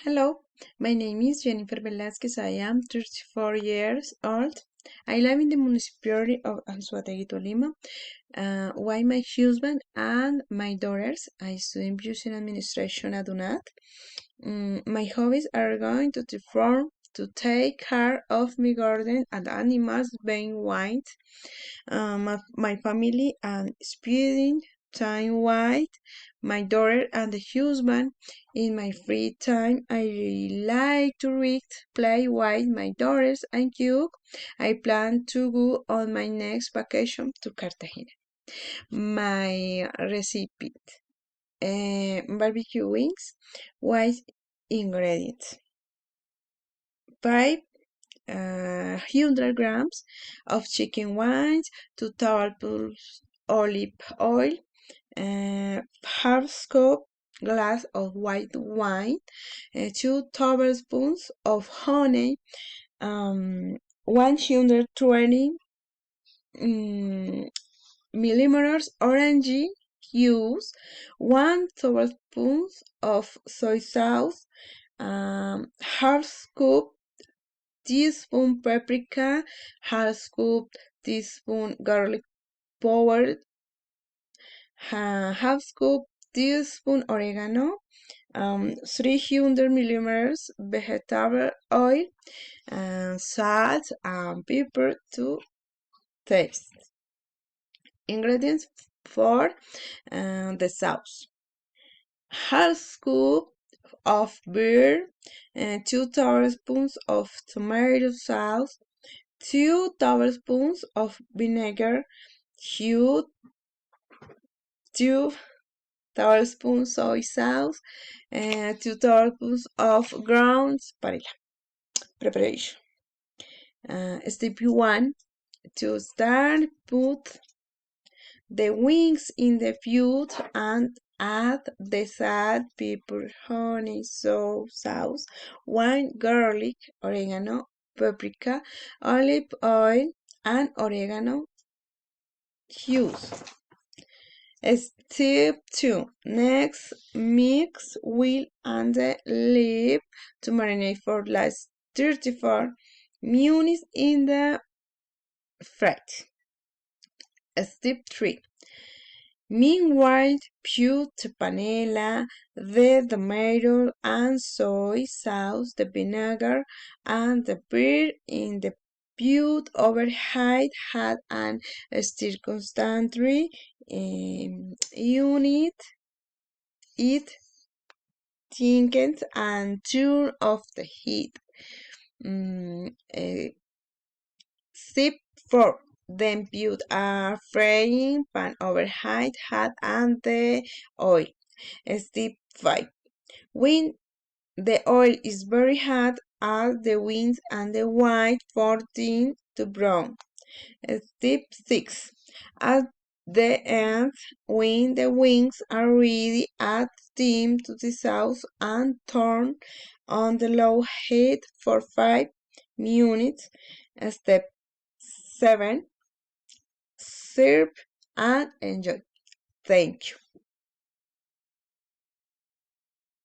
Hello, my name is Jennifer Velázquez. I am 34 years old. I live in the municipality of Anzoátegui, Tolima. While my husband and my daughters, I study business administration at UNAD. My hobbies are going to the farm to take care of my garden and animals being white, my family and spending time with my daughter and the husband. In my free time, I really like to read, play with my daughters, and cook. I plan to go on my next vacation to Cartagena. My recipe: barbecue wings with ingredients: 500 grams of chicken wings, 2 tablespoons olive oil, half scoop glass of white wine, 2 tablespoons of honey, 120 millimeters orange juice, 1 tablespoon of soy sauce, half scoop teaspoon paprika, half scoop teaspoon garlic powder, half scoop teaspoon oregano, 300 millimeters vegetable oil, and salt and pepper to taste. Ingredients for the sauce: half scoop of beer, 2 tablespoons of tomato sauce, 2 tablespoons of vinegar, 2 tablespoons soy sauce, and 2 tablespoons of ground paprika. Preparation. Step 1. To start, put the wings in the pot and add the salt, pepper, honey, soy sauce, wine, garlic, oregano, paprika, olive oil, and oregano juice. Step 2. Next, mix well and leave to marinate for last 34 minutes in the fridge. Step 3. Meanwhile, put the panela, the tomato and soy sauce, the vinegar, and the beer in the pot overhead heat and stir constantly. Unit it thickens and turn off the heat. Step 4. Then put a frying pan overhead hot and the oil. Step 5. When the oil is very hot, add the wings and the white for them to brown. Step 6. At the end, when the wings are ready, add them to the sauce and turn on the low heat for 5 minutes. Step 7. Serve and enjoy. Thank you.